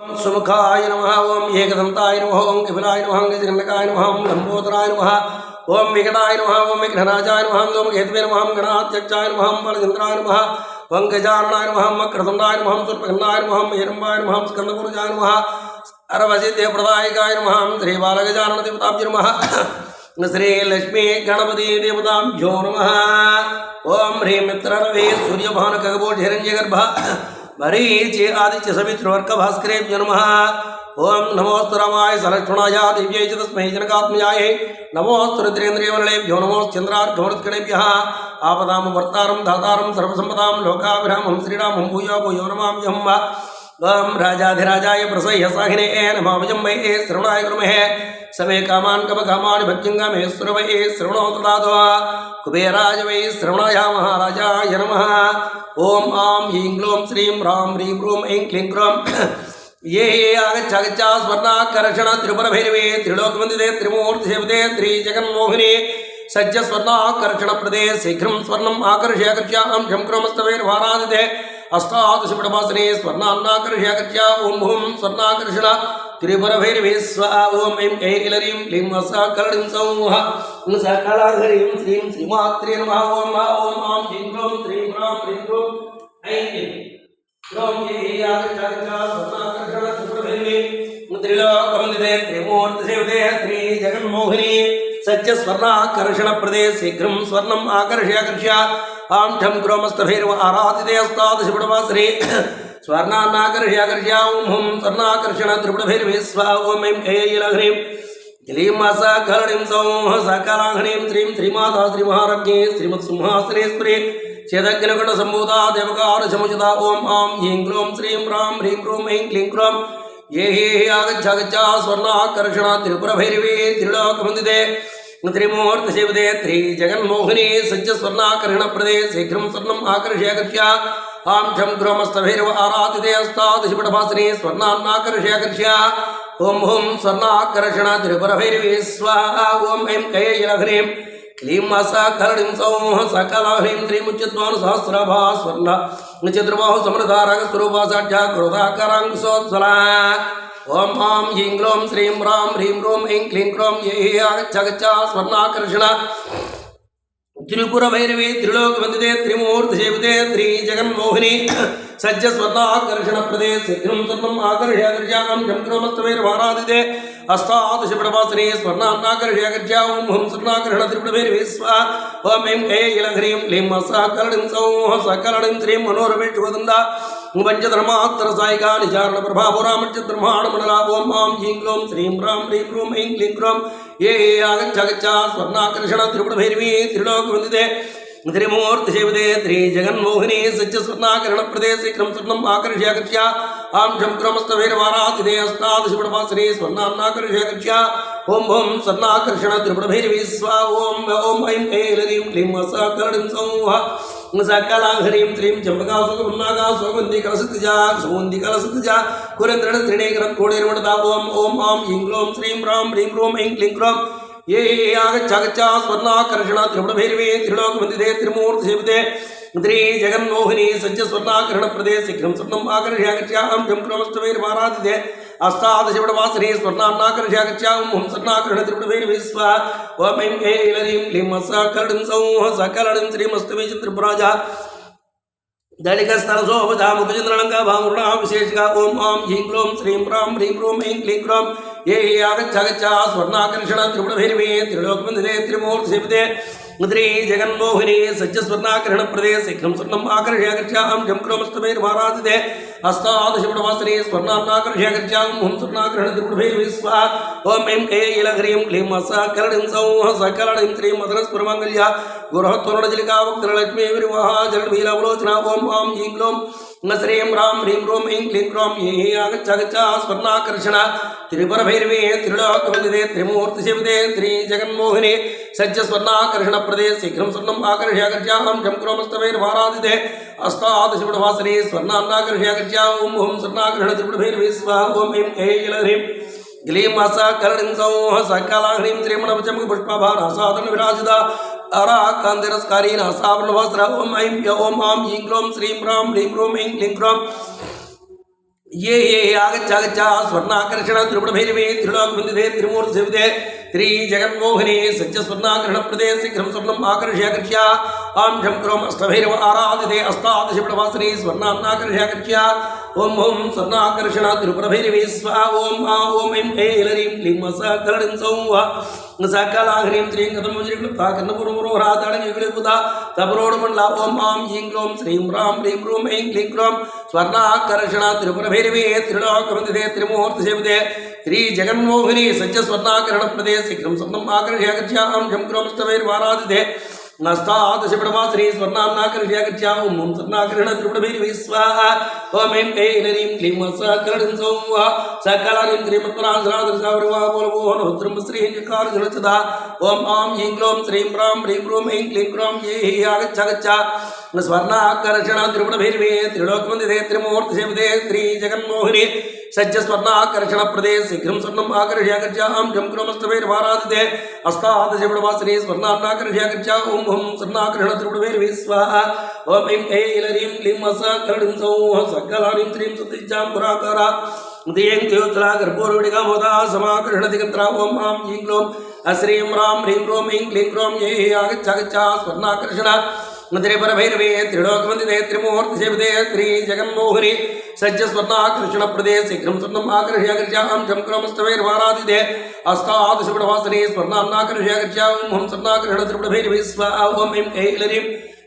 सुमुखाय नमः ओम एकदंताय नमः ओम कपिलाय नमः गजकर्णकाय नमः ओम लंबोदराय नमः ओम विकटाय नमः ओम विघ्नराजाय नमः ओम केतवे नमः ओम गणाध्यक्षाय नमः ओम बलचंद्राय नमः ओम गजाननाय नमः ओम वक्रतुंडाय नमः ओम शूर्पकर्णाय नमः ओम हिरण्मयाय नमः ओम स्कंदपूर्जाय नमः अरवसिद्धप्रदायकाय नमः ओम श्री बालगजानन देवताभ्यो नमः श्री लक्ष्मी गणपति देवताभ्यो नमः ओम ह्रीं मित्ररवे सूर्यभान खगोल हिरण्यगर्भ मरीचि आदित्य सवितृवर्क भास्करेभ्यो नमः ओम नमोस्तु रामाय सलक्ष्मणाय दिव्यै च तस्मै जनकात्मजाय नमोस्तु रुद्रेन्द्रियवर्णेभ्यो नमोश्चन्द्रार्घवृत्कणेभ्यः आपदां वर्तारं दातारं सर्वसम्पदां लोकाभिरामं श्रीरामं भूयो भूयो नमाम्यहम् ओम राजाधिराजाय प्रसह्य साहिने नमः वजम्मये श्रवणाय गुरुमहे समे कामान् कमकामानि भक्तिङ्गमे सुरवये श्रवणो ददातु कुबेराय वै श्रवणाय महाराजाय नमः ओम आं ह्रीं क्लीं श्रीं रां ह्रीं रूं ऐं क्लीं क्रों ये आगच्छ स्वर्णाकर्षण त्रिपुरभैरवे त्रिलोकवन्दिते त्रिमूर्तिसेविते त्रिजगन्मोहिनी सज्ज स्वर्णाकर्षणप्रदे शीघ्रं स्वर्णम् आकर्ष्य आकर्ष्यां झं क्रोमस्तवैर्वारादिते अष्टादशपटवासने स्वर्णान्नाकर्ष्य ओं भूं स्वर्णाकर्षण त्रिपुरभैरवे स्वाहा ओं ऐं ऐलरीं क्लीं सकलडीं सौः सकलाहरीं श्रीं श्रीमात्रे नमः ओं आं ह्रीं क्लीं श्रीं रां ह्रीं रूं ऐं क्लीं क्रों ये आगच्छ स्वर्णाकर्षण त्रिपुरभैरवे त्रिलोकवन्दिते त्रिमूर्तिसेविते त्रिजगन्मोहिनी सज्ज स्वर्णाकर्षणप्रदे शीघ्रं स्वर्णम् आकर्ष्य आकर्ष्य आं झं क्रोमस्तभैरव आराधिते अष्टादशपटवासने स्वर्णान्नाकर्ष्य आकर्ष्य ॐ हुं स्वर्णाकर्षण त्रिपुरभैरवे स्वाहा ॐ ऐं ऐलह्रीं क्लीं सकलडीं सौः सकलाह्रीं श्रीं श्रीमाता श्रीमहारज्ञी श्रीमत्सिंहासनेश्वरी चेदग्निकुण्डसम्भूता देवकारसमुचिता ॐ आं ह्रीं क्लीं श्रीं रां ह्रीं रूं ऐं क्लीं क्रों ये आगच्छ स्वर्णाकर्षण त्रिपुरभैरवे त्रिलोकवन्दिते त्रिमूर्तिसेविते त्रिजगन्मोहिनी सज्ज स्वर्णाकर्षणप्रदे शीघ्रं स्वर्णम् आकर्ष्य आकर्ष्य आं झं क्रोमस्तभैरव आराधिते अष्टादशपटवासने स्वर्णान्नाकर्ष्य आकर्ष्य ॐ हुं स्वर्णाकर्षण त्रिपुरभैरवे स्वाहा ॐ ऐं ऐलह्रीं क्लीं सकलडीं सौः सकलाह्रीं श्रीमुच्यद्वानुसहस्रभा स्वर्ण चतुर्बाहु समृद्धारकस्वरूपा साक्षात् क्रोधाकाराङ्कुशोज्ज्वला ओम आं ह्रीं क्लीं श्रीं रां ह्रीं रूं ऐं क्लीं क्रों ये आगच्छ स्वर्णाकर्षण त्रिपुरभैरवे त्रिलोकवन्दिते त्रिमूर्तिसेविते त्रिजगन्मोहिनी सज्ज स्वर्णाकर्षणप्रदे शीघ्रं स्वर्णम् आकर्ष्य आकर्ष्य झं क्रोमस्तवैर्वाराधिते अष्टादशपटवासने स्वर्णान्नाकर्ष्य आकर्ष्य ॐ हुं स्वर्णाकर्षण त्रिपुरभैरवे स्वाहा ॐ ऐं ऐलह्रीं क्लीं सकलडीं सौः सकलडीं श्रीं मनोरमेष्वदन्दा पंचधर्मात्रसायिका निचारणप्रभापुरामच्चिद्ब्रह्माण्डमण्डला ॐ आं ह्रीं क्लीं श्रीं रां ह्रीं रूं ऐं क्लीं क्रों ये आगच्छ स्वर्णाकर्षण त्रिपुरभैरवे त्रिलोकवन्दिते त्रिमूर्तिसेविते त्रिजगन्मोहिनी सज्ज स्वर्णाकर्षणप्रदे शीघ्रं स्वर्णम् आकर्ष्य आकर्ष्य आं झं क्रोमस्तभैरवाराधिते अष्टादशपटवासने स्वर्णान्नाकर्ष्य आकर्ष्य ॐ भूं स्वर्णाकर्षण त्रिपुरभैरवे स्वाहा ॐ ऐं ऐलह्रीं क्लीं सकलडीं सौः सकलाह्रीं श्रीं चम्पकासुगन्धिकलसतिजा कुरेन्द्रणश्रेणीकरत्कोणेर्मणता ॐ आं ह्रीं क्लीं श्रीं रां ह्रीं रूं ऐं क्लीं क्रों ये आगच्छ स्वर्णाकर्षण त्रिपुरभैरवे त्रिलोकवन्दिते त्रिमूर्तिसेविते त्रिजगन्मोहिनी सज्ज स्वर्णाकर्षणप्रदे शीघ्रं स्वर्णम् आकर्ष्य आकर्ष्य आं झं क्रोमस्तवैर्वाराधिते अष्टादशपटवासने स्वर्णान्नाकर्ष्य आकर्ष्य ॐ हुं स्वर्णाकर्षण त्रिपुरभैरवे स्वाहा ॐ ऐं ऐलह्रीं क्लीं सकलडीं सौः सकलडीं श्रीमस्तवे त्रिपुराजा दलिकस्तरसोपजा मुखचन्द्रलङ्का भामुर्णा विशेषिका ॐ आं ह्रीं क्लीं श्रीं रां ह्रीं रूं ऐं क्लीं क्रों ये आगच्छ स्वर्णाकर्षण त्रिपुरभैरवे त्रिलोकवन्दिते त्रिमूर्तिसेविते त्रिजगन्मोहिनी सज्ज स्वर्णाकर्षणप्रदे शीघ्रं स्वर्णम् आकर्ष्य आकर्ष्य आं झं क्रोमस्तवैर्वाराधिते अष्टादशपटवासने स्वर्णान्नाकर्ष्य आकर्ष्य ॐ हुं स्वर्णाकर्षण त्रिपुरभैरवे स्वाहा ॐ ऐं ऐलह्रीं क्लीं सकलडीं सौः सकलडीं श्रीं मदनस्पुरमाङ्गल्य गुरुहत्वरणजलिका वक्त्रलक्ष्मी विवाहा जलमीलावलोचना ॐ आं ह्रीं क्लीं श्रीं रां ह्रीं रूं ऐं क्लीं क्रों ये आगच्छ स्वर्णाकर्षण त्रिपुरभैरवे त्रिलोकवन्दिते त्रिमूर्तिसेविते त्रिजगन्मोहिनी सज्ज स्वर्णाकर्षणप्रदे शीघ्रं स्वर्णम् आकर्ष्य आकर्ष्य आं झं क्रोमस्तवैर्वाराधिते अष्टादशपटवासने स्वर्णान्नाकर्ष्य आकर्ष्य ॐ हुं स्वर्णाकर्षण त्रिपुरभैरवे स्वाहा ॐ ऐं ऐलह्रीं क्लीं सकलडीं सौः सकलाह्रीं श्रीमणपचमुखपुष्पाभारासादनविराजिता अराकान्तिरस्कारीन सावरणवस्त्र ओम ऐं ह्रीं क्लीं श्रीं रां ह्रीं रूं ऐं क्लीं क्रों ये आगच्छ स्वर्णाकर्षण त्रिपुरभैरवे त्रिलोकवन्दिते त्रिमूर्तिसेविते श्रीजगन्मोहिनी सज्जस्वर्णाकर्षणप्रदे शीघ्रं स्वर्णम् आकर्ष्याकर्ष्य आं झं क्रोम अष्टभैरव आराधिते अष्टादशपटवासिनी स्वर्णान्नाकर्ष्याकर्ष्य ओं स्वर्णाकर्षण त्रिपुरभैरवे स्वाहा ओं ऐं ऐलरीं क्लीं सकलडिं सौः सकलाघ्रीं श्रीं कथमोजरिक्लुप्ता कर्णपुरमुरोहराताडनिकुलिपुता तपरोडमण्डला ओं आं ह्रीं क्लों श्रीं रां ह्रीं क्रूं ऐं क्लीं क्रों स्वर्णाकर्षण त्रिपुरभैरवे त्रिलोकवन्दिते त्रिमूर्तिसेविते श्रीजगन्मोहिनी सज्जस्वर्णाकर्षणप्रदे शीघ्रं स्वर्णम् आकर्ष्याकर्ष्य आं झं क्रोमस्तवैर्वाराधिते नष्टादशपटवासिनी स्वर्णान्नाकर्ष्याकर्ष्य ओं स्वर्णाकर्षण त्रिपुरभैरवे स्वाहा ओं ऐं ऐलरीं क्लीं सकलडिं सौः सकलानीं श्रीमत्पराशरादृशावृवापोलवोहनोत्रं श्रीहिंजकारजनचदा ओं आं ह्रीं क्लों श्रीं रां ह्रीं क्रूं ऐं क्लीं क्रों ये आगच्छ स्वर्णाकर्षण त्रिपुरभैरवे त्रिलोकवन्दिते त्रिमूर्तिसेविते श्रीजगन्मोहिनी सज्जस्वर्णाकर्षणप्रदे शीघ्रं स्वर्णम् आकर्ष्याकर्ष्य आं झं क्रोमस्तवैर्वाराधिते अष्टादशपटवासिनी स्वर्णान्नाकर्ष्याकर्ष्य ओं स्वर्णाकर्षण त्रिपुरभैरवे स्वाहा ओं ऐं ऐलरीं क्लीं सकलडिं सौः सकलानीं श्रीं सतीजां पुराकारा दियं द्योतला कर्पूरवडिकामोदा समाकर्षणदिगन्त्रा ओं आं ह्रीं क्लों श्रीं रां ह्रीं क्रों ऐं क्लीं क्रों ये आगच्छ स्वर्णाकर्षण त्रिपुरभैरवे त्रिलोकवन्दिते त्रिमूर्तिसेविते श्रीजगन्मोहिनी सज्जस्वर्णाकर्षणप्रदे शीघ्रं स्वर्णम् आकर्ष्याकर्ष्य आं झं क्रोमस्तवैर्वाराधिते अष्टादशपटवासिनी स्वर्णान्नाकर्ष्याकर्ष्य ओं स्वर्णाकर्षण त्रिपुरभैरवे स्वाहा ओं ऐं ऐलरीं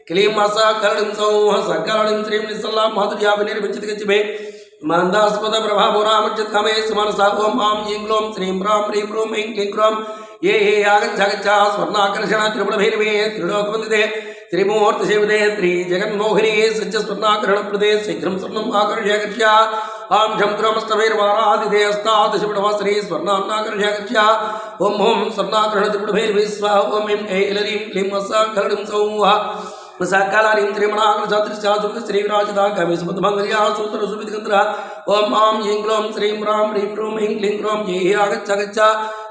क्लीं सकलडिं सौः सकलडिं श्रीं निस्सल्लां माधुर्या विनिर्विचितगच्छिमे मान्दास्पद प्रभापुरामर्जितकामे सुमनसा ओं आं ह्रीं क्लों श्रीं रां ह्रीं क्रूं ऐं क्लीं क्रों ये आगच्छ स्वर्णाकर्षण त्रिपुरभैरवे त्रिलोकवन्दिते त्रिमूर्तिसेविते श्रीजगन्मोहिनी सज्जस्वर्णाकर्षणप्रदे शीघ्रं स्वर्णम् आकर्ष्याकर्ष्य आं झं क्रोमस्तवैर्वाराधिते अष्टादशपटवासिनी स्वर्णान्नाकर्ष्याकर्ष्य ओं स्वर्णाकर्षण त्रिपुरभैरवे स्वाहा ओं ऐं ऐलरीं क्लीं सकलडिं सौः सकलानीं त्रिमणाकर्षादृश्यासुख श्रीविराजिता कमेशपद्मङ्गल्या सूत्रसुविधिगन्धरा ओं आं ह्रीं क्लों श्रीं रां ह्रीं क्रूं ऐं क्लीं क्रों ये आगच्छ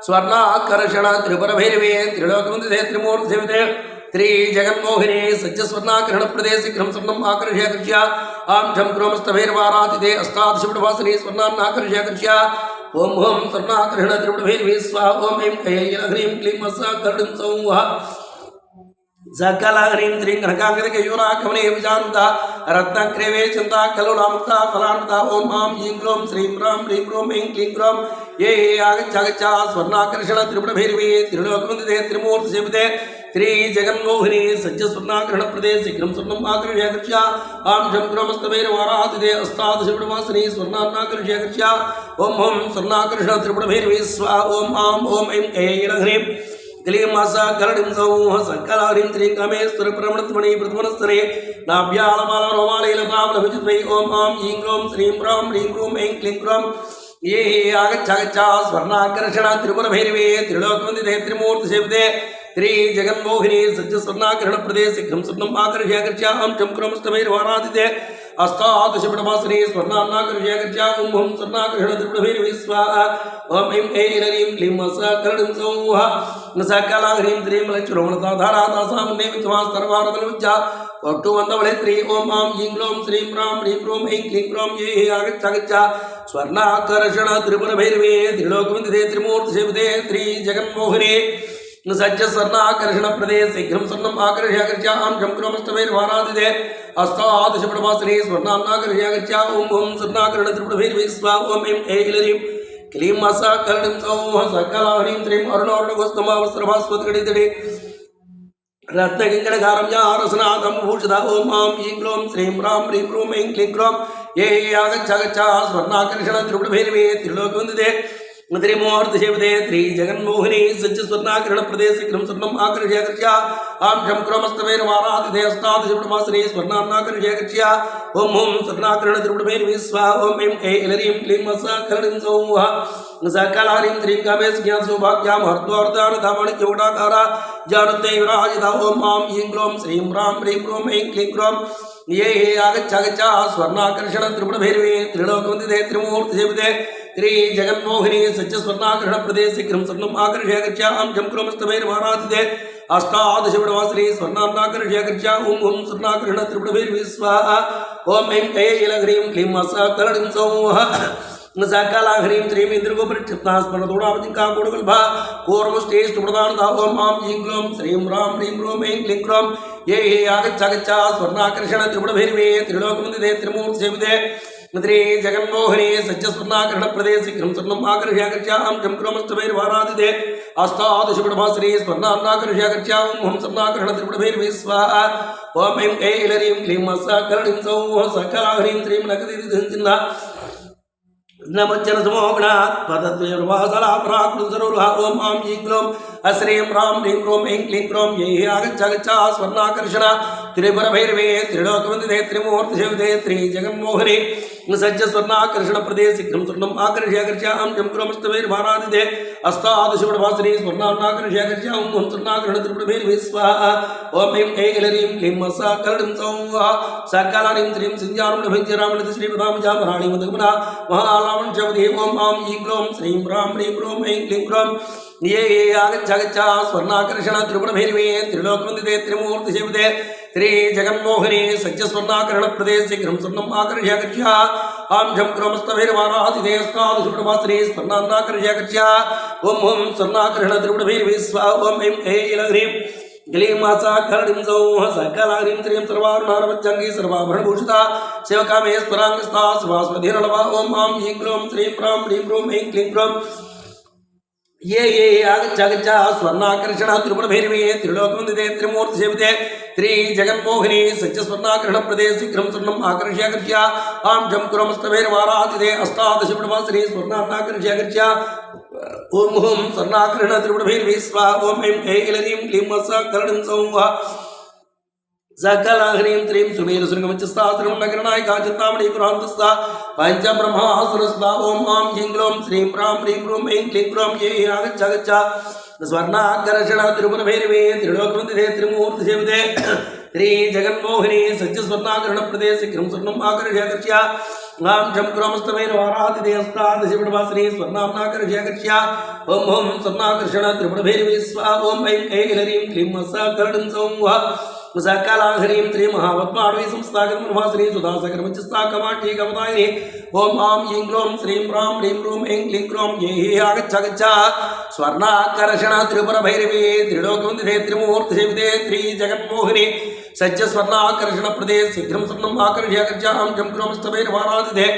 स्वर्णाकर्षण त्रिपुरभैरवे त्रिलोकवन्दिते त्रिमूर्तिसेविते श्रीजगन्मोहिनी सज्जस्वर्णाकर्षणप्रदे शीघ्रं स्वर्णम् आकर्ष्याकर्ष्य आं झं क्रोमस्तवैर्वाराधिते अष्टादशपटवासिनी स्वर्णान्नाकर्ष्याकर्ष्य ओं स्वर्णाकर्षण त्रिपुरभैरवे स्वाहा ओं ऐं ऐलह्रीं क्लीं सकलडिं सौः सकलाघ्रीं श्रीं कनकाङ्गदकेयूराकमने विचारुता रत्नक्रेवे चिन्ता कलोलामुक्ता फलान्विता ओं आं ह्रीं क्लों श्रीं रां ह्रीं क्रों ऐं क्लीं क्रों ये आगच्छ स्वर्णाकर्षण त्रिपुरभैरवे त्रिलोकवन्दिते त्रिमूर्तिसेविते श्रीजगन्मोहिनी सज्जस्वर्णाकर्षणप्रदे शीघ्रं स्वर्णम् आकर्ष्याकर्ष्य आं झं क्रोमस्तवैर्वाराधिते अष्टादशपटवासिनी स्वर्णान्नाकर्ष्याकर्ष्य ओं स्वर्णाकर्षण त्रिपुरभैरवे स्वाहा ओं ऐं ऐलह्रीं क्लीं सकलडिं सौः सकलानीं श्रीं कामेश्वरप्रमणत्मणि प्रथमनस्तरे नाभ्यालमालरोमालैलतावलभिजित्वै ओं आं ह्रीं क्लों श्रीं रां ह्रीं क्रूं ऐं क्लीं क्रों ये आगच्छ स्वर्णाकर्षण त्रिपुरभैरवे त्रिलोकवन्दिते त्रिमूर्तिसेविते श्रीजगन्मोहिनी सज्जस्वर्णाकर्षणप्रदे शीघ्रं स्वर्णम् आकर्ष्याकर्ष्य आं झं क्रोमस्तवैर्वाराधिते अष्टादशपटवासिनी स्वर्णान्नाकर्ष्याकर्ष्य ओं स्वर्णाकर्षण त्रिपुरभैरवे स्वाहा ओं ऐं ऐलरीं क्लीं सकलडिं सौः सकलाघ्रीं श्रीं लक्ष्मीरमणताधारातासामन्नेमित्वास्तरभारतलविद्या ಒಟ್ಟುವಂದವಳೆತ್ರಿ ಓಂ ಆಂ ಹೀಂ ಕ್ಲೋಂ ಶ್ರೀಂ ರಾಂ ಹ್ರೀಂ ಕ್ರೋಂ ಐಂ ಕ್ಲೀಂ ಕ್ರೋಂ ಯೇ ಆಗಚ್ಚ ಸ್ವರ್ಣಾಕರ್ಷಣ ತ್ರಿಪುರಭೈರವೇ ತ್ರಿಲೋಕವಂದಿತೆ ತ್ರಿಮೂರ್ತಿಸೇವಿತೆ ಶ್ರೀ ಜಗನ್ಮೋಹಿನಿ सज्ज स्वर्णाकर्षण प्रदेश शीघ्रं स्वर्णम् आकर्ष्याकर्ष्य आं झं क्रोमस्तवैर्वाराधिते अष्टादशपटवासिनी स्वर्णान्नाकर्ष्याकर्ष्य ओं स्वर्णाकर्षण त्रिपुरभैरवे स्वाहा ओं ऐं ऐलरीं क्लीं सकलडिं सौः सकलाह्रीं श्रीं अरुणोर्णगोस्तमावस्त्रभास्वतगडितडे रत्नकिङ्कणकारं यारसनाथं भूषिता ओं आं ह्रीं क्लों श्रीं रां ह्रीं क्रों ऐं क्लीं क्रों ये आगच्छ स्वर्णाकर्षण त्रिपुरभैरवे त्रिलोकवन्दिते त्रिमूर्तिसेविते श्री जगन्मोहिनी सज्ज स्वर्णाकर्षण प्रदेश शीघ्रं स्वर्णम् आकर्ष्याकर्ष्य आं झं क्रोमस्तवैर्वाराधिते अष्टादशपटवासिनी स्वर्णान्नाकर्ष्याकर्ष्य ओं स्वर्णाकर्षण त्रिपुरभैरवे स्वाहा ओं ऐं ऐलरीं क्लीं सकलडिं सौः सकलाह्रीं श्रीं कामेशज्ञानसौभाग्यां हर्द्वार्धानधामाणिक्यवटाकारा जानते विराजिता ओं आं ह्रीं क्लों श्रीं रां ह्रीं क्रों ऐं क्लीं क्रों ये आगच्छ स्वर्णाकर्षण त्रिपुरभैरवे त्रिलोकवन्दिते त्रिमूर्तिसेविते श्री जगन्मोहिनी सज्ज स्वर्णाकर्षण प्रदेश शीघ्रं स्वर्णम् आकर्ष्याकर्ष्य आं झं क्रोमस्तवैर्वाराधिते अष्टादशविडवासरी स्वर्णान्नाकर्ष्याकर्ष्या ॐ स्वर्णाकर्षणत्रिपुटभिर्वि स्वाहा ॐ ऐं ऐलह्रीं क्लीं सकलडिं सौः सकला ह्रीं श्रीं इंद्रगोपरिक्षिप्ता स्मरणोडावतिका कोडगल्भा कूर्मश्रेष्ठप्रदानता ओम आं ह्रीं ग्लों श्रीं रां ह्रीं ह्रूं ऐं क्लीं क्रों ये आगच्छागच्छा स्वर्णाकर्षण त्रिपुटभैरवे त्रिलोकवन्दिते त्रिमूर्तिसेविते श्री जगन्मोहने सज्जस्वर्णाकर्षणप्रदे शीघ्रं स्वर्णम् आकर्ष्याकर्ष्यां जं क्रोमस्तभैर्वाराधिते अष्टादशपुटभाश्री स्वर्णान्नाकर्ष्याकर्ष्यां ॐ स्वर्णाकर्षणत्रिपुटभैरवे स्वाहा ॐ ऐं ऐलह्रीं क्लीं सकलडिं सौः सकला ह्रीं श्रीं नकदिदिधिञ्चिन्ना नमज्जन समोगणात् पदद्वयर्वासलापराकृतसरोरुहा ॐ आं ह्रीं ग्लों अश्रीं रां ह्रीं ह्रूं ऐं क्लीं क्रों ये आगच्छागच्छा स्वर्णाकर्षण त्रिपुरभैरवे त्रिलोकवन्दिते त्रिमूर्तिसेविते त्रिजगन्मोहने सज्ज स्वर्णाकर्षणप्रदे शीघ्रं स्वर्णम् आकर्ष्याकर्ष्यां जं क्रोमस्तभैर्वाराधिते अष्टादशपुटभाश्री स्वर्णान्नाकर्ष्याकर्ष्यां ॐ स्वर्णाकर्षणत्रिपुटभैरवे स्वाहा ॐ ऐं ऐलह्रीं क्लीं सकलडिं सौः सकलानीं श्रीं सिञ्जारुणभञ्जरामणिति श्रीपदामजामराणीमदगमना महालावण्यवधि ॐ आं ह्रीं ग्लों श्रीं रां ह्रीं ह्रूं ऐं क्लीं क्रों ये आगच्छागच्छा स्वर्णाकर्षण त्रिपुटभैरवे त्रिलोकवन्दिते त्रिमूर्तिसेविते त्रिजगन्मोहने सज्जस्वर्णाकर्षणप्रदे शीघ्रं स्वर्णम् आकर्ष्याकर्ष्या आं झं क्रोमस्तभैर्वाराधिते अष्टादशपुटभाश्री स्वर्णान्नाकर्ष्याकर्ष्या ॐ स्वर्णाकर्षणत्रिपुटभैरवे स्वाहा ॐ ऐं ऐलह्रीं क्लीं सकलडिं सौः सकला ह्रीं श्रीं सर्वारुणारवच्चङ्गी सर्वाभरणभूषिता सेवकामेश्वराङ्गस्था स्वास्वधिरलवा ॐ आं ह्रीं ग्लों श्रीं रां ह्रीं ह्रूं ऐं क्लीं क्रों ये आगच्छागच्छा स्वर्णाकर्षण त्रिपुटभैरवे त्रिलोकवन्दिते त्रिमूर्तिसेविते त्रिजगन्मोहने सज्जस्वर्णाकर्षणप्रदे शीघ्रं स्वर्णम् आकर्ष्याकर्ष्या आं जं क्रोमस्तभैर्वाराधिते अष्टादशपुटभाश्री स्वर्णान्नाकर्ष्याकर्ष्या ॐ स्वर्णाकर्षणत्रिपुटभैरवे स्वाहा ॐ ऐं ऐलह्रीं क्लीं सकलडिं सौः सकला ह्रीं श्रीं सुमेरशृङ्गमञ्चस्था नगरनायिका चिन्तामणि पुरान्तस्था पञ्चब्रह्मासुरस्था ॐ आं ह्रीं ग्लों श्रीं रां ह्रीं ह्रूं ऐं क्लीं क्रों ये आगच्छागच्छा स्वर्णाकर्षण त्रिपुरभैरवे त्रिलोकवन्दिते त्रिमूर्तिसेविते त्रिजगन्मोहने सज्जस्वर्णाकर्षणप्रदे शीघ्रं स्वर्णम् आकर्ष्याकर्ष्या आं झं क्रोमस्तभैर्वाराधिते अष्टादशपुटभाश्री स्वर्णान्नाकर्ष्याकर्ष्या ॐ स्वर्णाकर्षण त्रिपुटभैरवे स्वाहा ॐ ऐं ऐलह्रीं क्लीं सकलडिं सौः सकला ह्रीं श्री महापद्माडवी संस्थागतमन्वाश्री सुधासकरमञ्चस्था कमाठी कमदायिनी ॐ आं ह्रीं ग्लों श्रीं रां ह्रीं ह्रूं ऐं क्लीं क्रों ये आगच्छागच्छा स्वर्णाकर्षण त्रिपुरभैरवे त्रिलोकवन्दिते त्रिमूर्तिसेविते त्रिजगन्मोहने सज्जस्वर्णाकर्षणप्रदे शीघ्रं स्वर्णम् आकर्ष्याकर्ष्या आं जं क्रोमस्तभैर्वाराधिते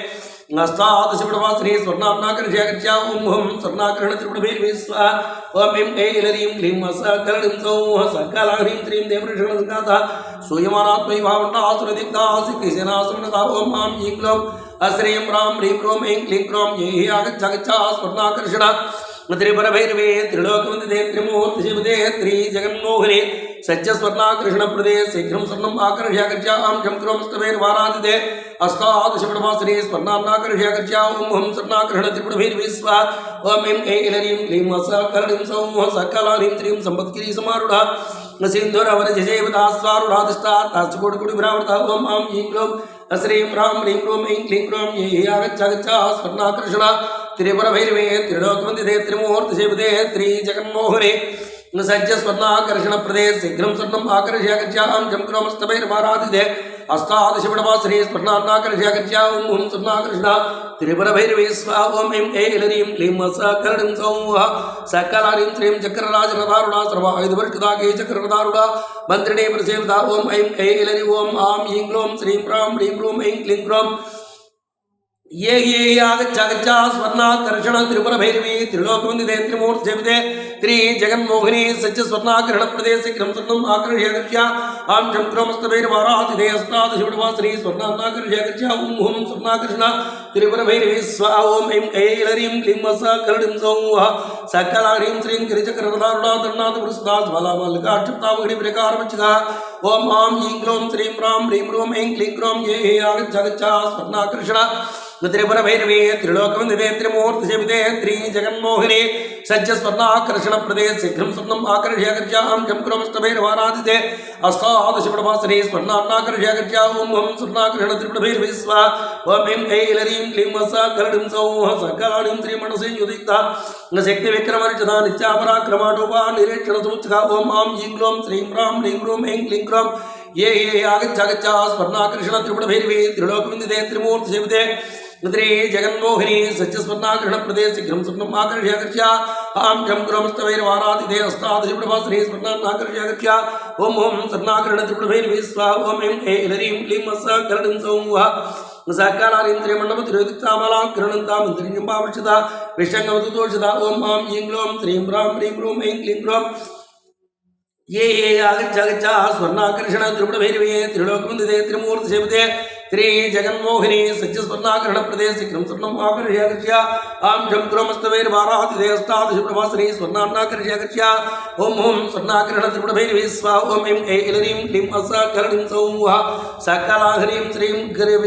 अष्टादशपुटभाश्री स्वर्णान्नाकर्ष्याकर्ष्या ॐ स्वर्णाकर्षणत्रिपुटभैरवे स्वाहा ॐ ऐं ऐलह्रीं क्लीं सकलडिं सौः सकला ह्रीं श्रीं देवऋषिगणसङ्घाता सूयमानात्मै भावण्डासुरदीप्ता श्रीकृष्णासमनता ॐ आं ह्रीं ग्लों अश्रीं रां ह्रीं ह्रूं ऐं क्लीं क्रों ये आगच्छागच्छा स्वर्णाकर्षण त्रिपुरभैरवे त्रिलोकवन्दिते त्रिमूर्तिसेविते त्रिजगन्मोहने सज्जस्वर्णाकर्षणप्रदे शीघ्रं स्वर्णम् आकर्ष्याकर्ष्या आं झं क्रोमस्तभैर्वाराधिते अष्टादशपुटभाश्री स्वर्णान्नाकर्ष्याकर्ष्या ॐ स्वर्णाकर्षणत्रिपुटभैरवे स्वाहा ॐ ऐं ऐलह्रीं क्लीं सकलडिं सौः सकला ह्रीं श्रीं सम्पत्गिरी समारूढा सिन्धुरवरजसेविता स्वारूढाधिष्ठा ताश्चकोटिकोटिभ्रावृता ॐ आं ह्रीं ग्लों अश्रीं रां ह्रीं ह्रूं ऐं क्लीं क्रों ये आगच्छागच्छा स्वर्णाकर्षण त्रिपुरभैरवे त्रिलोकवन्दिते त्रिमूर्तिसेविते त्रिजगन्मोहने सज्जस्वर्णाकर्षणप्रदे शीघ्रं स्वर्णम् आकर्ष्याकर्ष्या आं झं क्रोमस्तभैर्वाराधिते अष्टादशपुटभाश्री स्वर्णान्नाकर्ष्याकर्ष्या ॐ स्वर्णाकर्षण त्रिपुरभैरवे स्वाहा ॐ ऐं ऐलह्रीं क्लीं सकलडिं सौः सकला ह्रीं श्रीं चक्रराजरथारूढा सर्वायुधभर्षिता चक्ररथारूढा मन्त्रिणे प्रसेविता ॐ ऐं ऐलह्रीं ॐ आं ह्रीं ग्लों श्रीं रां ह्रीं ह्रूं ऐं क्लीं क्रों ये आगच्छागच्छा स्वर्णाकर्षण त्रिपुरभैरवे त्रिलोकवन्दिते त्रिमूर्तिसेविते त्रिजगन्मोहने सज्जस्वर्णाकर्षणप्रदे शीघ्रं स्वर्णम् आकर्ष्याकर्ष्या आं झं क्रोमस्तभैर्वाराधिते अष्टादशपुटभाश्री स्वर्णान्नाकर्ष्याकर्ष्या ॐ स्वर्णाकर्षण त्रिपुरभैरवे स्वाहा ॐ ऐं ऐलह्रीं क्लीं सकलडिं सौः सकला ह्रीं श्रीं गिरिचक्ररथारूढा दण्डातिपुरस्था ज्वालामालिकाक्षिप्तामघिनिप्रकारमच्चिका ॐ आं ह्रीं ग्लों श्रीं रां ह्रीं ह्रूं ऐं क्लीं क्रों ये आगच्छागच्छा स्वर्णाकर्षण त्रिपुरभैरवे त्रिलोकवन्दिते त्रिमूर्तिसेविते त्रिजगन्मोहिनी सज्जस्वर्णाकर्षणप्रदे शीघ्रं स्वर्णम् आकर्ष्याकर्ष्यां जं कुरमस्तभैरवाराधिते अष्टादशपुरवासरे स्वर्णान्नाकर्ष्याकर्ष्या ॐ स्वर्णाकर्षणत्रिपुरभैरवे स्वाहा ॐ ऐं ऐलरीं क्लीं वसाकरणीं सौः सकलाणीं श्रीमनसे युदिता शक्तिविक्रमर्चिता नित्यापराक्रमाटोपा निरीक्षणसमुच्चका ॐ आं ह्रीं ग्लौं श्रीं ह्रां ह्रीं ह्रूं ऐं क्लीं क्रौं ये आगच्छ स्वर्णाकर्षणत्रिपुरभैरवे त्रिलोकवन्दिते त्रिमूर्तिसेविते जगन्मोहिनी सज्जस्वर्णाकर्षणप्रदे शीघ्रं स्वर्णम् आकर्ष्याकर्ष्या आं जं कुरमस्तभैरवाराधिते अष्टादशपुरवासरे स्वर्णान्नाकर्ष्याकर्ष्या ॐ स्वर्णाकर्षणत्रिपुरभैरवे स्वाहा ॐ ऐं ऐलरीं क्लीं वसाकरणीं सौः सकलारिन्द्रियमण्डपतिरोदितामलाकरणन्तामन्त्रिण्यम्बावर्षिता विषङ्गमतुदोषिता ॐ आं ह्रीं ग्लौं श्रीं ह्रां ह्रीं ह्रूं ऐं क्लीं क्रौं ये आगच्छ स्वर्णाकर्षणत्रिपुरभैरवे त्रिलोकवन्दिते त्रिमूर्तिसेविते त्रिजगन्मोहिनी सज्जस्वर्णाकर्षणप्रदे शीघ्रं स्वर्णम् आकर्ष्याकर्ष्या आं जं कुरमस्तभैरवाराधिते अष्टादशपुरवासरे स्वर्णान्नाकर्ष्याकर्ष्या ॐ स्वर्णाकर्षणत्रिपुरभैरवे स्वाहा ॐ ऐं ऐलरीं क्लीं वसाकरणीं सौः सकलाहरीं श्रीं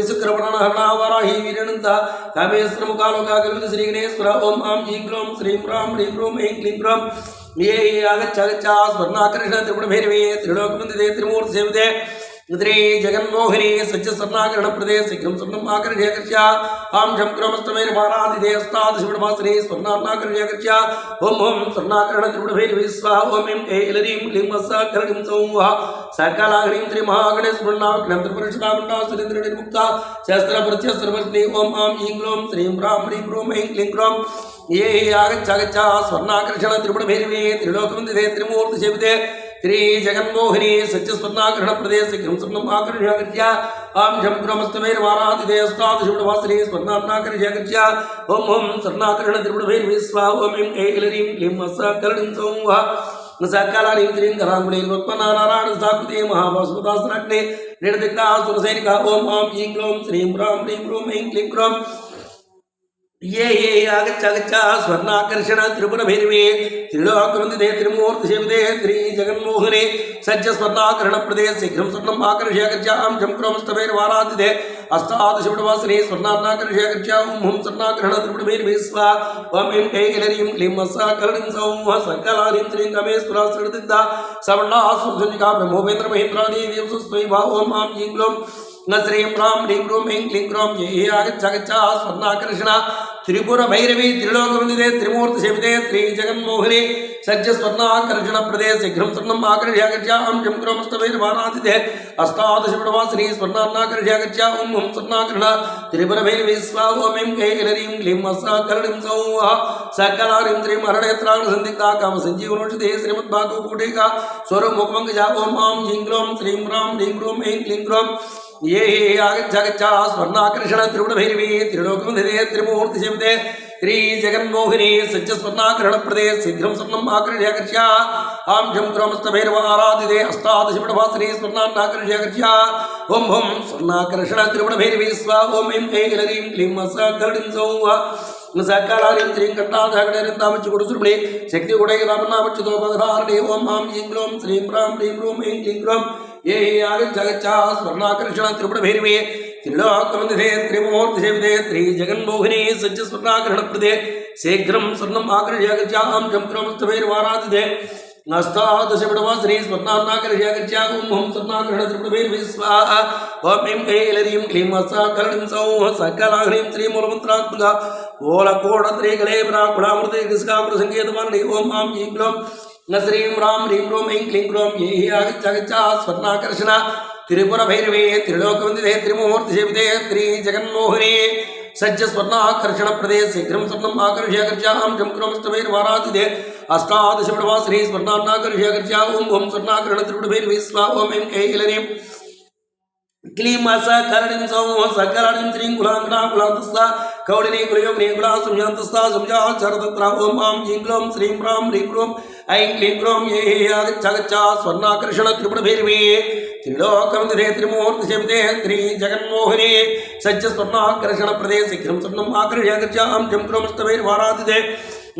विशुक्रमणहरणावराही वीरणन्ता कामेश्वरमुखालोका कल्पितश्रीगणेश्वर ॐ आं ह्रीं ग्लौं श्रीं ह्रां ह्रीं ह्रूं ऐं क्लीं क्रौं ये आगच्छ स्वर्णाकर्षणत्रिपुरभैरवे त्रिलोकवन्दिते त्रिमूर्तिसेविते जगन्मोहिनी सज्जस्वर्णाकर्षणप्रदे शीघ्रं स्वर्णम् आकर्ष्याकर्ष्या आं जं कुरमस्तभैरवाराधिते अष्टादशपुरवासरे स्वर्णान्नाकर्ष्याकर्ष्या ॐ स्वर्णाकर्षणत्रिपुरभैरवे स्वाहा ॐ ऐं ऐलरीं क्लीं वसाकरणीं सौः सकलाहरीं श्रीमहागणेशवृन्दावग्नं त्रिपुरशतामण्डा सुरेन्द्रनिर्मुक्ता शस्त्रप्रत्यस्त्रवर्तिनी ॐ आं ह्रीं ग्लौं श्रीं ह्रां ह्रीं ह्रूं ऐं क्लीं क्रौं ये आगच्छ स्वर्णाकर्षणत्रिपुरभैरवे त्रिलोकवन्दिते त्रिमूर्तिसेविते त्रिजगन्मोहिनी सज्जस्वर्णाकर्षणप्रदे शीघ्रं स्वर्णम् आकर्ष्याकर्ष्या आं जं कुरमस्तभैरवाराधिते अष्टादशपुरवासरे स्वर्णान्नाकर्ष्याकर्ष्या ॐ स्वर्णाकर्षणत्रिपुरभैरवे स्वाहा ॐ ऐं ऐलरीं क्लीं वसाकरणीं सौः सकलानीं क्लीं कराङ्गुलीर्वत्मनारायणसाकृते महाभास्वतास्त्राग्ने निर्दिग्धा सुरसैनिका ॐ आं ह्रीं ग्लौं श्रीं ह्रां ह्रीं ह्रूं ऐं क्लीं क्रौं ये आगच्छ स्वर्णाकर्षणत्रिपुरभैरवे त्रिलोकवन्दिते त्रिमूर्तिसेविते त्रिजगन्मोहिनी सज्जस्वर्णाकर्षणप्रदे शीघ्रं स्वर्णम् आकर्ष्याकर्ष्या आं जं कुरमस्तभैरवाराधिते अष्टादशपुरवासरे स्वर्णान्नाकर्ष्याकर्ष्या ॐ स्वर्णाकर्षणत्रिपुरभैरवे स्वाहा ॐ ऐं ऐलरीं क्लीं वसाकरणीं सौः सकलानीं श्रीं कामेश्वरास्त्रदिग्धा सवर्णासुरसंज्ञिका ब्रह्मोपेन्द्रमहेन्द्रादेवी स्वस्वैभा ॐ आं ह्रीं ग्लौं श्रीं ह्रां ह्रीं ह्रूं ऐं क्लीं क्रौं ये आगच्छ स्वर्णाकर्षण त्रिपुरभैरवी त्रिलोकवन्दिते त्रिमूर्तिसेविते त्रिजगन्मोहिनी सज्जस्वर्णाकर्षणप्रदे शीघ्रं स्वर्णम् आकर्ष्याकर्ष्या आं जं कुरमस्तभैरवाराधिते अष्टादशपुरवासरे स्वर्णान्नाकर्ष्याकर्ष्या ॐ स्वर्णाकर्षणत्रिपुरभैरवे स्वाहा ॐ ऐं ऐलरीं क्लीं वसाकरणीं सौः सकलारीं श्रीमहरणेत्राणसन्दिग्धा कामसञ्जीवनौषधे श्रीमद्भागवतकोटिका स्वरूपमुखमङ्गजा ॐ आं ह्रीं ग्लौं श्रीं ह्रां ह्रीं ह्रूं ऐं क्लीं क्रौं ये आगच्छ स्वर्णाकर्षणत्रिपुरभैरवे त्रिलोकवन्दिते त्रिमूर्तिसेविते त्रिजगन्मोहिनी सज्जस्वर्णाकर्षणप्रदे शीघ्रं स्वर्णम् आकर्ष्याकर्ष्या आं जं कुरमस्तभैरवाराधिते अष्टादशपुरवासरे स्वर्णान्नाकर्ष्याकर्ष्या ॐ स्वर्णाकर्षणत्रिपुरभैरवे स्वाहा ॐ ऐं ऐलरीं क्लीं वसाकरणीं सौः सकलानीं श्रीं कण्ठाधागणेरन्तामच्युकुटुसुरमणे शक्तिगुणैकतापन्नामच्युतोपधारणे ॐ आं ह्रीं ग्लौं श्रीं ह्रां ह्रीं ह्रूं ऐं क्लीं क्रौं ये आगच्छ स्वर्णाकर्षणत्रिपुरभैरवे त्रिलोकवन्दिते त्रिमूर्तिसेविते त्रिजगन्मोहिनी सज्जस्वर्णाकर्षणप्रदे शीघ्रं स्वर्णम् आकर्ष्याकर्ष्या आं जं कुरमस्तभैरवाराधिते अष्टादशपुरवासरे स्वर्णान्नाकर्ष्याकर्ष्या ॐ स्वर्णाकर्षणत्रिपुरभैरवे स्वाहा ॐ ऐं ऐलरीं क्लीं वसाकरणीं सौः सकलाहरीं श्रीमूलमन्त्रात्मका ओलकोटत्रिकलेबराकुलामृते कृष्कामृसङ्केतवाणी ॐ आं ह्रीं ग्लौं श्रीं ह्रां ह्रीं ह्रूं ऐं क्लीं क्रौं ये आगच्छ स्वर्णाकर्षण त्रिपुरभैरवे त्रिलोकवन्दिते त्रिमूर्तिसेविते त्रिजगन्मोहिनी सज्जस्वर्णाकर्षणप्रदे शीघ्रं स्वर्णम् आकर्ष्याकर्ष्या आं जं कुरमस्तभैरवाराधिते अष्टादशपुरवासरे स्वर्णान्नाकर्ष्याकर्ष्या ॐ स्वर्णाकर्षणत्रिपुरभैरवे स्वाहा ॐ ऐं ऐलरीं क्लीं वसाकरणीं सौः सकलानीं श्रीं कुलाङ्गनाकुलान्तस्था कौलिनी कुलयोगिनी कुलासंयान्तस्था संयाचरतत्रा ॐ आं ह्रीं ग्लौं श्रीं ह्रां ह्रीं ह्रूं ऐं क्लीं क्रौं ये आगच्छ स्वर्णाकर्षणत्रिपुरभैरवे त्रिलोकवन्दिते त्रिमूर्तिसेविते त्रिजगन्मोहिनी सज्जस्वर्णाकर्षणप्रदे शीघ्रं स्वर्णम् आकर्ष्याकर्ष्या आं जं कुरमस्तभैरवाराधिते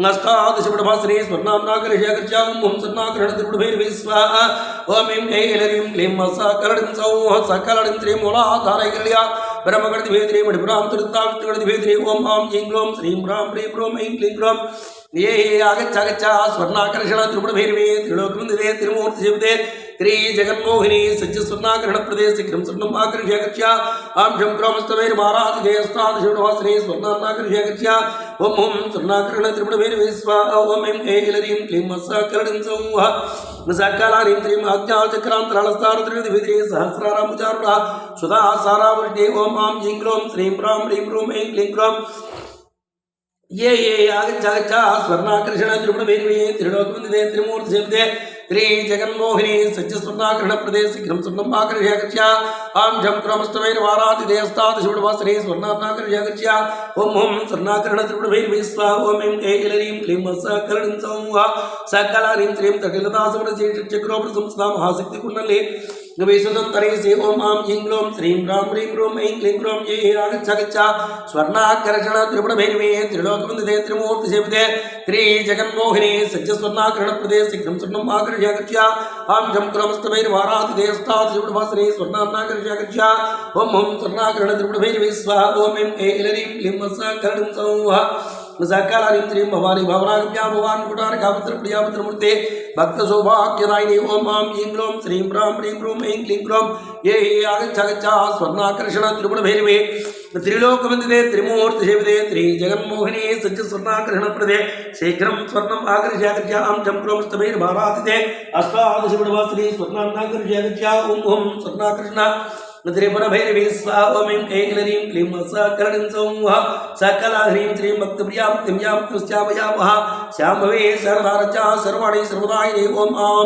अष्टादशपुरवासरे स्वर्णान्नाकर्ष्याकर्ष्या ॐ स्वर्णाकर्षणत्रिपुरभैरवे स्वाहा ॐ ऐं ऐलरीं क्लीं वसाकरणीं सौः सकलानीं श्रीमूलाधारैकल्या ब्रह्मगणतिभेदिने मणिपुरां तुरुत्ताविष्णुगणतिभेदिने ओम आं ऐं ग्लौं श्रीं ह्रां ह्रीं ह्रूं ऐं क्लीं ग्लौं ये आगच्छ आगच्छ स्वर्णाकर्षण त्रिपुरभैरवे त्रिलोकवन्दिते त्रिमूर्तिसेविते श्री जगन्मोहिनी सज्ज स्वर्णाकरण प्रदेश शीघ्रं स्वर्णम् आकर्ष्य गच्छ आं शं क्रमस्तवैर्माराधिजयस्तादशोडवा श्री स्वर्णाकर्ष्य ओम ओम स्वर्णाकरण त्रिपुरभैरवे स्वाहा ओम ऐं ऐलरीं क्लीं मत्सकरणं सौः सकलारीं क्लीं आज्ञाचक्रान्तरालस्तारत्रिविधिरे सहस्रारामुचारुणा सुधा सारावृष्टे ओम आं ऐं ग्लौं श्रीं ह्रां ह्रीं ह्रूं ऐं क्लीं ग्लौं ये आगच्छ स्वर्णाकर्षण त्रिपुरभैरवे त्रिलोकवन्दिते त्रिमूर्तिसेविते श्री जगन्मोहिनी सज्ज स्वर्णाकरण प्रदेश शीघ्रं स्वर्णम् आकर्ष्य गच्छ आं शं क्रमस्तवैर्वाराधिदेवस्तादशोडवा श्री स्वर्णाकर्ष्य गच्छ ओम ओम स्वर्णाकरण त्रिपुरभैरवे स्वाहा ओम ऐं ऐलरीं क्लीं मत्सकरणं सौः सकलारीं श्रीं तटिलतासमरचक्रोपसंस्था महाशक्तिकुण्डले गवेशुदन्तरेशे ओम आं ऐं ग्लौं श्रीं ह्रां ह्रीं ह्रूं ऐं क्लीं ग्लौं ये आगच्छ आगच्छ स्वर्णाकर्षण त्रिपुरभैरवे त्रिलोकवन्दिते त्रिमूर्तिसेविते श्री जगन्मोहिनी सज्ज स्वर्णाकरण प्रदेश शीघ्रं स्वर्णम् आकर्ष्य गच्छ आं शं क्रमस्तवैर्वाराधिदेवस्तादशोडवा श्री स्वर्णाकर्ष्य गच्छ ओम ओम स्वर्णाकरण त्रिपुरभैरवे स्वाहा ओम ऐं ऐलरीं क्लीं मत्सकरणं सौः सकलारीं श्रीं भवानी भवनागम्या भवान् कुटारकावत्रप्रियावत्रमूर्ते भक्तसौभाग्यदायिनी ओम आं ऐं ग्लौं श्रीं ह्रां ह्रीं ह्रूं ऐं क्लीं ग्लौं ये आगच्छ आगच्छ स्वर्णाकर्षण त्रिपुरभैरवे त्रिलोकवन्दिते त्रिमूर्तिसेविते श्री जगन्मोहिनी सज्ज स्वर्णाकर्षण प्रदे शीघ्रं स्वर्णम् आकर्ष्य गच्छ आं शं क्रमस्तवैर्भाराधिते अष्टादशोडवा श्री स्वर्णाकर्ष्य गच्छ ओम ओम स्वर्णाकर्षण त्रिपुरभैरवे स्वाहा ओम ऐं ऐलरीं क्लीं मत्सकरणं सौः सकलाह्रीं श्रीं भक्तप्रियां तिम्यां तुष्टाभयावः शाम्भवे शरदारचा सर्वाणि सर्वदायिने ओम आं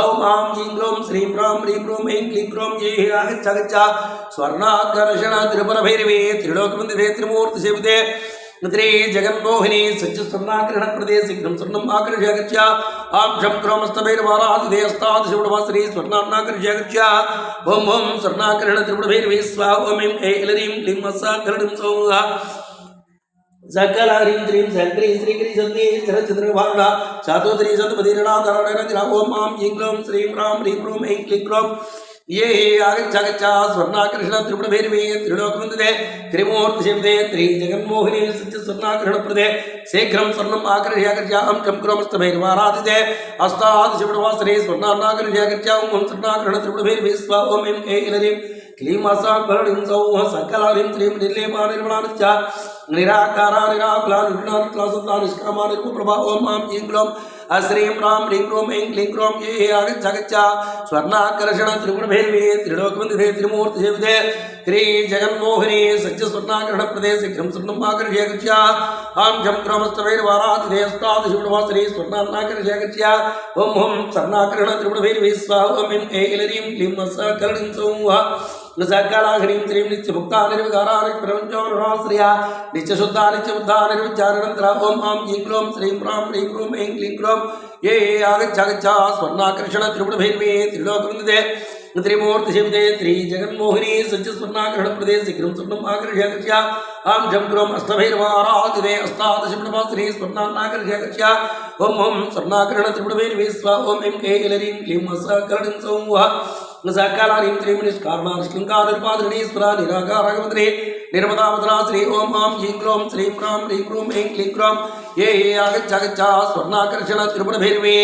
ऐं ग्लौं श्रीं ह्रां ह्रीं ह्रूं ऐं क्लीं ग्लौं ये आगच्छ आगच्छ स्वर्णाकर्षण त्रिपुरभैरवे त्रिलोकवन्दिते त्रिमूर्तिसेविते श्री जगन्मोहिनी सज्ज स्वर्णाकरण प्रदेश शीघ्रं स्वर्णम् आकर्ष्य गच्छ आं शं क्रमस्तवैर्वाराधिदेवस्तादशोडवा श्री स्वर्णाकर्ष्य गच्छ ओम ओम स्वर्णाकरण त्रिपुरभैरवे स्वाहा ओम ऐं ऐलरीं क्लीं मत्सकरणं सौः सकलारीं श्रीं शङ्करीं श्रीगिरिसन्धि चरचन्द्रभारणा शातोदरी सन्तपतिरणाधरणा ओम आं ऐं ग्लौं श्रीं ह्रां ह्रीं ह्रूं ऐं क्लीं ग्लौं ये आगच्छ आगच्छ स्वर्णाकर्षण त्रिपुरभैरवे त्रिलोकवन्दिते त्रिमूर्तिसेविते श्री जगन्मोहिनी सज्ज स्वर्णाकरण प्रदे शीघ्रं स्वर्णम् आकर्ष्य गच्छ आं शं क्रमस्तवैर्वाराधिते अष्टादशोडवा श्री स्वर्णाकर्ष्य गच्छ ओम स्वर्णाकरण त्रिपुरभैरवे स्वाहा ओम ऐं ऐलरीं क्लीं मत्सकरणं सौः सकलारीं श्रीं निर्लेपा निर्मलानिच्च निराकारा निराकुला निर्गुणा सत्ता निष्कामा निर्गुणप्रभा ओम आं ऐं ग्लौं श्रीं ह्रां ह्रीं ह्रूं ऐं क्लीं ग्लौं ये आगच्छ आगच्छ स्वर्णाकर्षण त्रिपुरभैरवे त्रिलोकवन्दिते त्रिमूर्तिसेविते श्री जगन्मोहिनी सज्ज स्वर्णाकरण प्रदेश शीघ्रं स्वर्णम् आकर्ष्य गच्छ आं शं क्रमस्तवैर्वाराधिदेवस्तादशोडवा श्री स्वर्णाकर्ष्य गच्छ ओम ओम स्वर्णाकरण त्रिपुरभैरवे स्वाहा ओम ऐं ऐलरीं क्लीं मत्सकरणं सौः सकलाह्रीं श्रीं नित्यमुक्ता निर्विकारा नित्यप्रपञ्चोरुणाश्रया नित्यशुद्धा नित्यबुद्धा निर्विचारणन्तरा ओम आं ऐं ग्लौं श्रीं ह्रां ह्रीं ह्रूं ऐं क्लीं ग्लौं ये आगच्छ आगच्छ स्वर्णाकर्षण त्रिपुरभैरवे त्रिलोकवन्दिते त्रिमूर्तिसेविते श्री जगन्मोहिनी सज्ज स्वर्णाकरण प्रदेश शीघ्रं स्वर्णम् आकर्ष्य गच्छ आं शं क्रमस्तवैर्वाराधिते अष्टादशोडवा श्री स्वर्णाकर्ष्य गच्छ ओम ओम स्वर्णाकरण त्रिपुरभैरवे स्वाहा ओम ऐं ऐलरीं क्लीं मत्सकरणं सौः सकलारीं श्रीं निष्कारणा निराकारागमन्त्रे निर्मदावदना श्री ओम आं ऐं ग्लौं श्रीं ह्रां ह्रीं ह्रूं ऐं क्लीं ग्लौं ये आगच्छ आगच्छ स्वर्णाकर्षण त्रिपुरभैरवे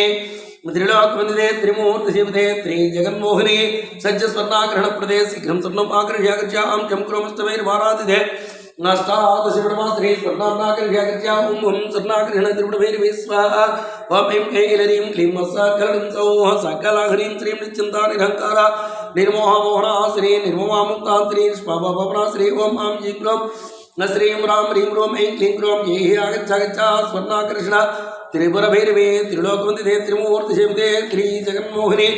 त्रिलोकवन्दिते त्रिमूर्तिसेविते श्री जगन्मोहिनी सज्ज स्वर्णाकरण प्रदेश शीघ्रं स्वर्णम् आकर्ष्य गच्छ आं शं क्रमस्तवैर्वाराधिते अष्टादशोडवा श्री स्वर्णाकर्ष्य गच्छ ओम ओम स्वर्णाकर्षण त्रिपुरभैरवे स्वाहा ओम ऐं ऐलरीं क्लीं मत्सकरणं सौः सकलाह्रीं श्रीं निश्चिन्ता निरहङ्कारा निर्मोहा मोहना श्री निर्ममा मुक्ता श्री निष्पापना श्री ओम आं ऐं ग्लौं श्रीं ह्रां ह्रीं ह्रूं ऐं क्लीं ग्लौं ये आगच्छ आगच्छ स्वर्णाकर्षण त्रिपुरभैरवे त्रिलोकवन्दिते त्रिमूर्तिसेविते श्री जगन्मोहिनी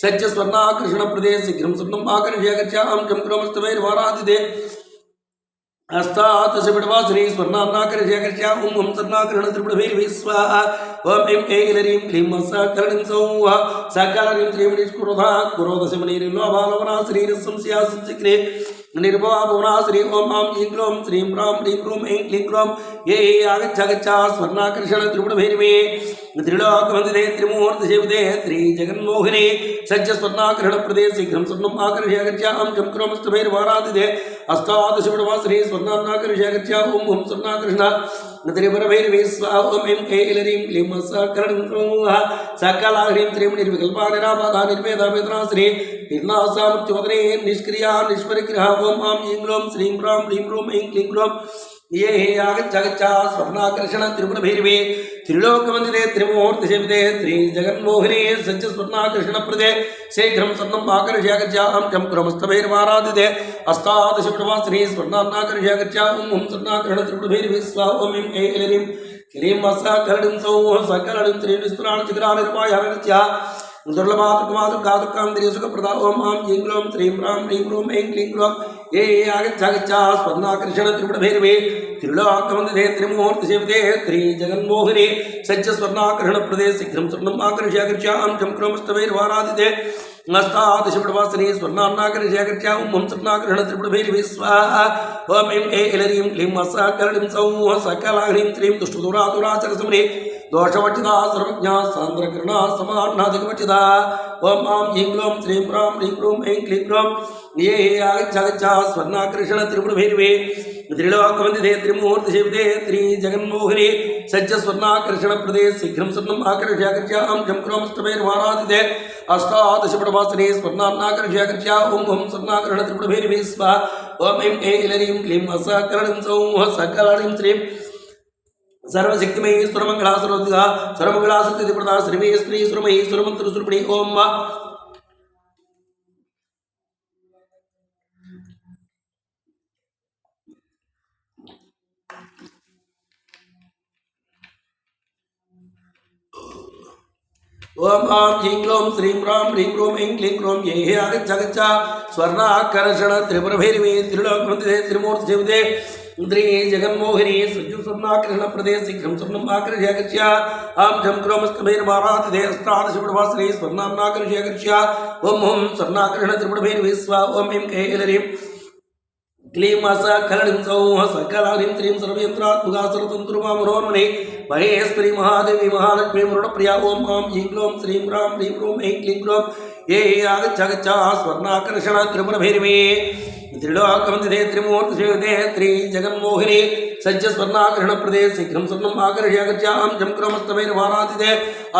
सज्ज स्वर्णाकर्षण प्रदेश शीघ्रं स्वर्णम् आकर्ष्य गच्छ आं शं क्रमस्तवैर्वाराधिते अष्टादशोडवा श्री स्वर्णाकर्ष्य गच्छ ओम ओम स्वर्णाकरण त्रिपुरभैरवे स्वाहा ओम ऐं ऐलरीं क्लीं मत्सकरणं सौः सकलारीं श्रीं निष्क्रोधा क्रोधशमनिर्लोभा लवना श्रीरसंस्या संचक्रे निर्भवा भुवना श्री ओम आम ह्रीं क्लों श्रीं ह्रां ह्रीं ह्रूं ऐं क्लीं क्लों ये आगच्छ गच्छ स्वर्णाकर्षण त्रिपुटभैरवे त्रिलोकवन्दिते त्रिमूर्तिसेविते त्रिजगन्मोहिनी सज्ज स्वर्णाकर्षणप्रदे शीघ्रं स्वर्णम् आकर्ष्य गच्छां जं क्रोमस्तभैरवाराधिते अष्टादशपुटवासिनी स्वर्णान्नाकर्ष्य गच्छ ओं हुं स्वर्णाकर्षण त्रिपुरभैरवे स्वाहा ओं ऐं ऐलरीं क्लीं सकरणं सकलाह्रीं त्रीं निर्विकल्पा निराबाधा निर्भेदा वेदनाश्री निर्नासामुच्चोदने निष्क्रिया निष्परिग्रहा ओम आम ह्रीं क्लों श्रीं ह्रां ह्रीं ह्रूं ऐं क्लीं क्लों ये आगच्छ गच्छ स्वर्णाकर्षण त्रिपुटभैरवे त्रिलोकवन्दिते त्रिमूर्तिसेविते त्रिजगन्मोहिनी सज्ज स्वर्णाकर्षणप्रदे शीघ्रं स्वर्णम् आकर्ष्य गच्छां जं क्रोमस्तभैरवाराधिते अष्टादशपुटवासिनी स्वर्णान्नाकर्ष्य गच्छ ओं हुं स्वर्णाकर्षण त्रिपुटभैरवे स्वाहा ओं ऐं ऐलरीं क्लीं सकरणं सौः सकरणं त्रीं निस्तुराणचित्रानिर्वायागच्छ दुर्लभादुर्गादुर्गादुर्गान्द्रिय सुखप्रदा ओम आम ह्रीं क्लों श्रीं ह्रां ह्रीं ह्रूं ऐं क्लीं क्लों ये आगच्छ गच्छ स्वर्णाकर्षण त्रिपुटभैरवे त्रिलोकवन्दिते त्रिमूर्तिसेविते त्रिजगन्मोहिनी सज्ज स्वर्णाकर्षणप्रदे शीघ्रं स्वर्णम् आकर्ष्य गच्छां जं क्रोमस्तभैरवाराधिते अष्टादशपुटवासिनी स्वर्णान्नाकर्ष्य गच्छ ओं हुं स्वर्णाकर्षण त्रिपुटभैरवे स्वाहा ओं ऐं ऐलरीं क्लीं सकरणं सौः सकलाह्रीं त्रीं दुष्टदुरातुराचरसमरे दोषवचिता सर्वज्ञा सान्द्रकर्णा समानाधिकवचिता ओम आम ह्रीं क्लों श्रीं ह्रां ह्रीं ह्रूं ऐं क्लीं क्लों ये आगच्छ गच्छ स्वर्णाकर्षण त्रिपुटभैरवे त्रिलोकवन्दिते त्रिमूर्तिसेविते त्रिजगन्मोहिनी सज्ज स्वर्णाकर्षणप्रदे शीघ्रं स्वर्णम् आकर्ष्य गच्छां जं क्रोमस्तभैरवाराधिते अष्टादशपुटवासिनी स्वर्णान्नाकर्ष्य गच्छ ओं हुं स्वर्णाकर्षण त्रिपुटभैरवे स्वाहा ओं ऐं ऐलरीं क्लीं सकरणं सौः सकलाह्रीं श्रीं सर्वशक्तिमयी सुरमंगला सर्वदिगा सर्वमंगला शक्तिप्रदा श्रीमे स्त्री सुरमयी सुरमंत्र सुरपणी ओम ओम आम ह्रीं क्लों श्रीं ह्रां ह्रीं ह्रूं ऐं क्लीं क्लों ये आगच्छ गच्छ स्वर्णाकर्षण त्रिपुरभैरवे त्रिलोकवन्दिते त्रिमूर्तिसेविते त्रिजगन्मोहिनी सज्ज स्वर्णाकर्षणप्रदे शीघ्रं स्वर्णम् आकर्ष्य गच्छ आं जं क्रोमस्तभैरवाराधिते अष्टादशपुटवासिनी स्वर्णान्नाकर्ष्य गच्छ ओं हुं स्वर्णाकर्षण त्रिपुटभैरवे स्वाहा ओं ऐं ऐलरीं क्लीं सकरणं सौः सकलाह्रीं त्रीं सर्वयन्त्रात्मका सर्वतन्त्रुमामरोन्मने महेश्वरी महादेवी महालक्ष्मी मरुडप्रिया ओम आम ह्रीं क्लों श्रीं ह्रां ह्रीं ह्रूं ऐं क्लीं क्लों ये आगच्छ गच्छ स्वर्णाकर्षण त्रिपुरभैरवे त्रिलोकवन्दिते त्रिमूर्तिसेविते त्रिजगन्मोहिनी सज्ज स्वर्णाकर्षणप्रदे शीघ्रं स्वर्णम् आकर्ष्य गच्छां जं क्रोमस्तभैरवाराधिते